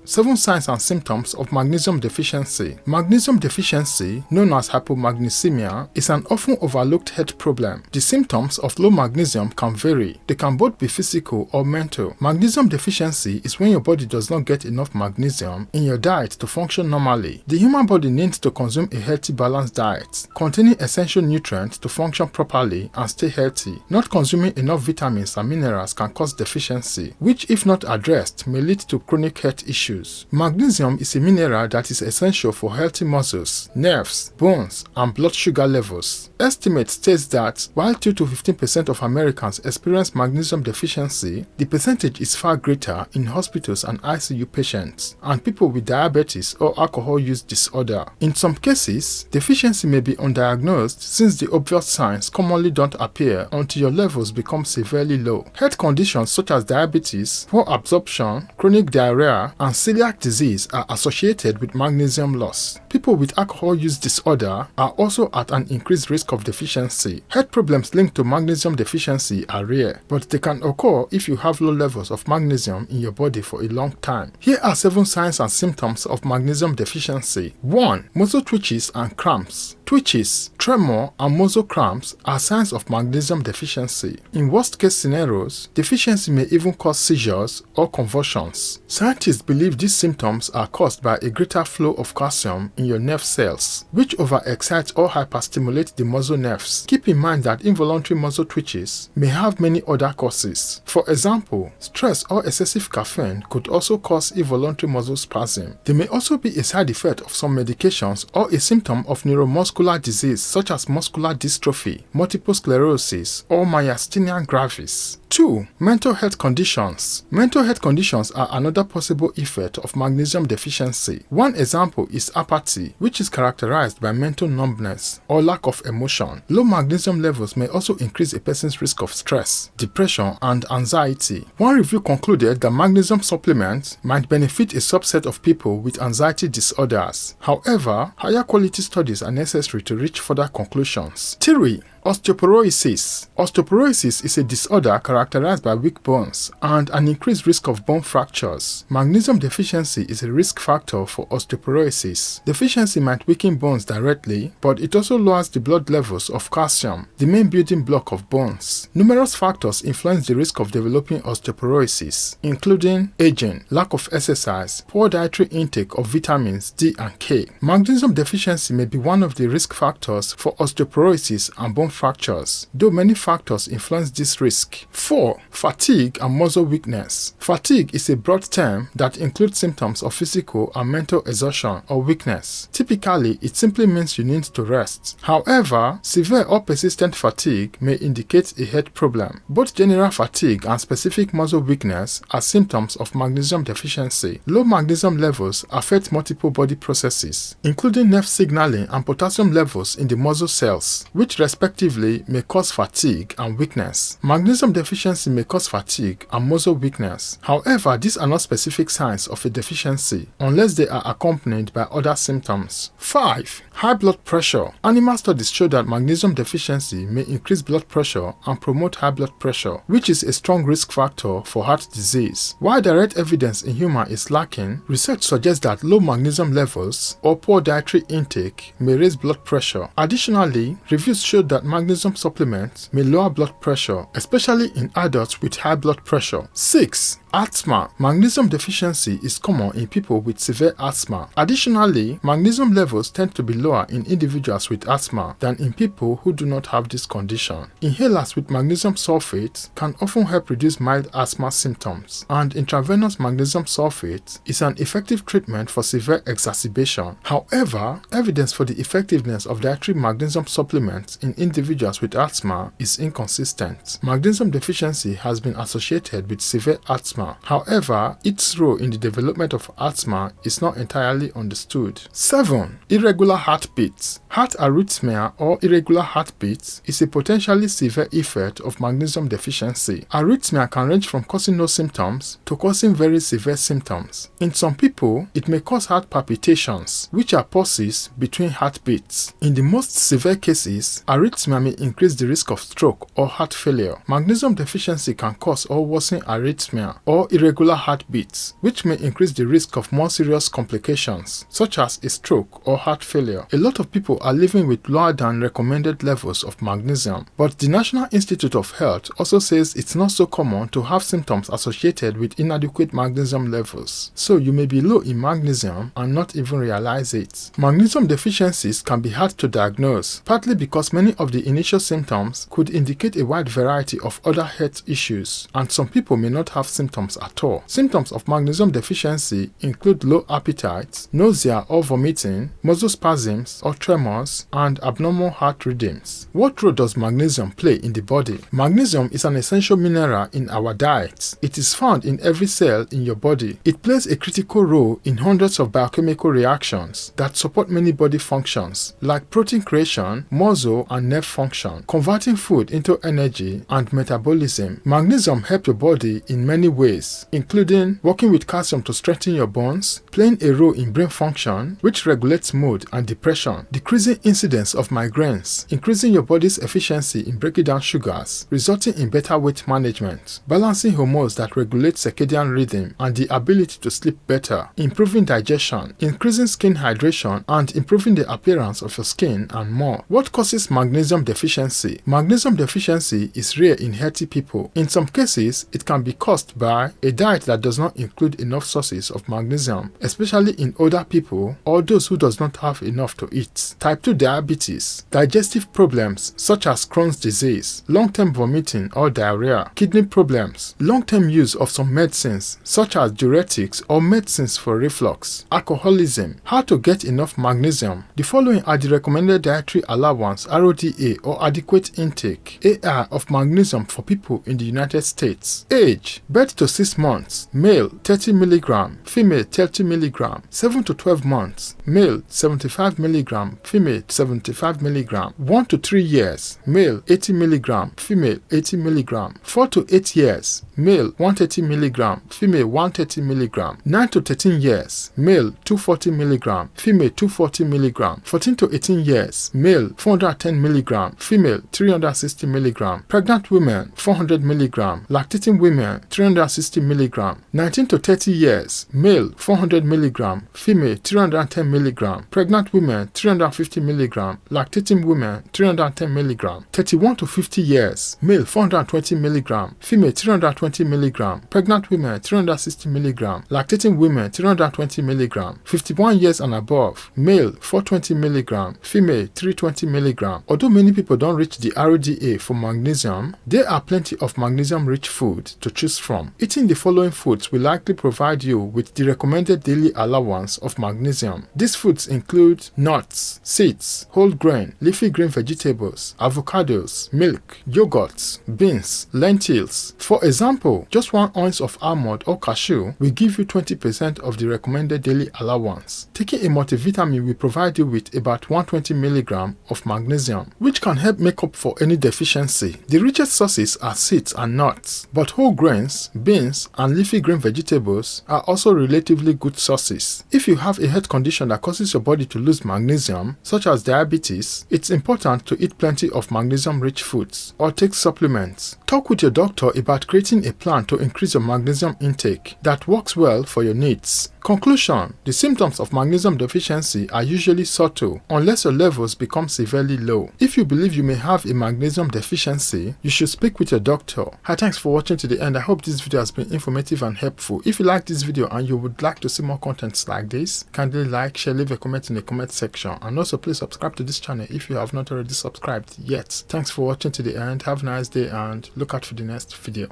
7 signs and symptoms of magnesium deficiency. Magnesium deficiency, known as hypomagnesemia, is an often overlooked health problem. The symptoms of low magnesium can vary. They can both be physical or mental. Magnesium deficiency is when your body does not get enough magnesium in your diet to function normally. The human body needs to consume a healthy, balanced diet containing essential nutrients to function properly and stay healthy. Not consuming enough vitamins and minerals can cause deficiency, which, if not addressed, may lead to chronic health issues. Magnesium is a mineral that is essential for healthy muscles, nerves, bones, and blood sugar levels. Estimate states that while 2 to 15% of Americans experience magnesium deficiency, the percentage is far greater in hospitals and ICU patients and people with diabetes or alcohol use disorder. In some cases, deficiency may be undiagnosed since the obvious signs commonly don't appear until your levels become severely low. Health conditions such as diabetes, poor absorption, chronic diarrhea, and celiac disease are associated with magnesium loss. People with alcohol use disorder are also at an increased risk of deficiency. Health problems linked to magnesium deficiency are rare, but they can occur if you have low levels of magnesium in your body for a long time. Here are 7 signs and symptoms of magnesium deficiency. 1. Muscle twitches and cramps. Twitches, tremor, and muscle cramps are signs of magnesium deficiency. In worst-case scenarios, deficiency may even cause seizures or convulsions. Scientists believe these symptoms are caused by a greater flow of calcium in your nerve cells, which overexcite or hyperstimulate the muscle nerves. Keep in mind that involuntary muscle twitches may have many other causes. For example, stress or excessive caffeine could also cause involuntary muscle spasm. They may also be a side effect of some medications or a symptom of neuromuscular disease such as muscular dystrophy, multiple sclerosis, or myasthenia gravis. 2. Mental health conditions. Mental health conditions are another possible effect of magnesium deficiency. One example is apathy, which is characterized by mental numbness or lack of emotion. Low magnesium levels may also increase a person's risk of stress, depression, and anxiety. One review concluded that magnesium supplements might benefit a subset of people with anxiety disorders. However, higher quality studies are necessary to reach further conclusions. 3. Osteoporosis. Osteoporosis is a disorder characterized by weak bones and an increased risk of bone fractures. Magnesium deficiency is a risk factor for osteoporosis. Deficiency might weaken bones directly, but it also lowers the blood levels of calcium, the main building block of bones. Numerous factors influence the risk of developing osteoporosis, including aging, lack of exercise, poor dietary intake of vitamins D and K. Magnesium deficiency may be one of the risk factors for osteoporosis and bone fractures, though many factors influence this risk. 4. Fatigue and muscle weakness. Fatigue is a broad term that includes symptoms of physical and mental exhaustion or weakness. Typically, it simply means you need to rest. However, severe or persistent fatigue may indicate a health problem. Both general fatigue and specific muscle weakness are symptoms of magnesium deficiency. Low magnesium levels affect multiple body processes, including nerve signaling and potassium levels in the muscle cells, which respectively may cause fatigue and weakness. Magnesium deficiency may cause fatigue and muscle weakness. However, these are not specific signs of a deficiency unless they are accompanied by other symptoms. 5. High blood pressure. Animal studies show that magnesium deficiency may increase blood pressure and promote high blood pressure, which is a strong risk factor for heart disease. While direct evidence in human is lacking, research suggests that low magnesium levels or poor dietary intake may raise blood pressure. Additionally, reviews showed that magnesium supplements may lower blood pressure, especially in adults with high blood pressure. 6. Asthma. Magnesium deficiency is common in people with severe asthma. Additionally, magnesium levels tend to be lower in individuals with asthma than in people who do not have this condition. Inhalers with magnesium sulfate can often help reduce mild asthma symptoms, and intravenous magnesium sulfate is an effective treatment for severe exacerbation. However, evidence for the effectiveness of dietary magnesium supplements in individuals with asthma is inconsistent. Magnesium deficiency has been associated with severe asthma. However, its role in the development of asthma is not entirely understood. 7. Irregular heartbeats. Heart arrhythmia or irregular heartbeats is a potentially severe effect of magnesium deficiency. Arrhythmia can range from causing no symptoms to causing very severe symptoms. In some people, it may cause heart palpitations, which are pauses between heartbeats. In the most severe cases, arrhythmia may increase the risk of stroke or heart failure. Magnesium deficiency can cause or worsen arrhythmia, or irregular heartbeats, which may increase the risk of more serious complications, such as a stroke or heart failure. A lot of people are living with lower than recommended levels of magnesium, but the National Institute of Health also says it's not so common to have symptoms associated with inadequate magnesium levels, so you may be low in magnesium and not even realize it. Magnesium deficiencies can be hard to diagnose, partly because many of the initial symptoms could indicate a wide variety of other health issues, and some people may not have symptoms at all. Symptoms of magnesium deficiency include low appetite, nausea or vomiting, muscle spasms or tremors, and abnormal heart rhythms. What role does magnesium play in the body? Magnesium is an essential mineral in our diet. It is found in every cell in your body. It plays a critical role in hundreds of biochemical reactions that support many body functions, like protein creation, muscle and nerve function, converting food into energy, and metabolism. Magnesium helps your body in many ways, including working with calcium to strengthen your bones, playing a role in brain function, which regulates mood and depression, decreasing incidence of migraines, increasing your body's efficiency in breaking down sugars, resulting in better weight management, balancing hormones that regulate circadian rhythm and the ability to sleep better, improving digestion, increasing skin hydration, and improving the appearance of your skin, and more. What causes magnesium deficiency? Magnesium deficiency is rare in healthy people. In some cases, it can be caused by a diet that does not include enough sources of magnesium, especially in older people or those who does not have enough to eat. Type 2 diabetes, digestive problems such as Crohn's disease, long-term vomiting or diarrhea, kidney problems, long-term use of some medicines such as diuretics or medicines for reflux, alcoholism. How to get enough magnesium? The following are the recommended dietary allowance (RODA) or adequate intake (AI) of magnesium for people in the United States. Age: birth to 6 months, male 30 mg, female 30 mg, 7 to 12 months, male 75 mg, female 75 mg, 1 to 3 years, male 80 mg, female 80 mg, 4 to 8 years, male 130 mg, female 130 mg, 9 to 13 years, male 240 mg, female 240 mg, 14 to 18 years, male 410 mg, female 360 mg, pregnant women 400 mg, lactating women 360 mg, 19 to 30 years, male 400 mg, female 310 mg, pregnant women 350 mg, lactating women 310 mg, 31 to 50 years, male 420 mg, female 320 mg, pregnant women 360 mg, lactating women 320 mg, 51 years and above, male 420 mg, female 320 mg. Although many people don't reach the RODA for magnesium, there are plenty of magnesium-rich food to choose from. Eating the following foods will likely provide you with the recommended daily allowance of magnesium. These foods include nuts, seeds, whole grain, leafy green vegetables, avocados, milk, yogurts, beans, lentils. For example, just 1 ounce of almond or cashew will give you 20% of the recommended daily allowance. Taking a multivitamin will provide you with about 120 mg of magnesium, which can help make up for any deficiency. The richest sources are seeds and nuts, but whole grains, beans, and leafy green vegetables are also relatively good sources. If you have a health condition that causes your body to lose magnesium, such as diabetes, it's important to eat plenty of magnesium-rich foods or take supplements. Talk with your doctor about creating a plan to increase your magnesium intake that works well for your needs. Conclusion: the symptoms of magnesium deficiency are usually subtle unless your levels become severely low. If you believe you may have a magnesium deficiency, you should speak with your doctor. Hi, thanks for watching to the end. I hope this video has been informative and helpful. If you like this video and you would like to see more contents like this, kindly like, share, leave a comment in the comment section, and also please subscribe to this channel if you have not already subscribed yet. Thanks for watching to the end. Have a nice day and look out for the next video.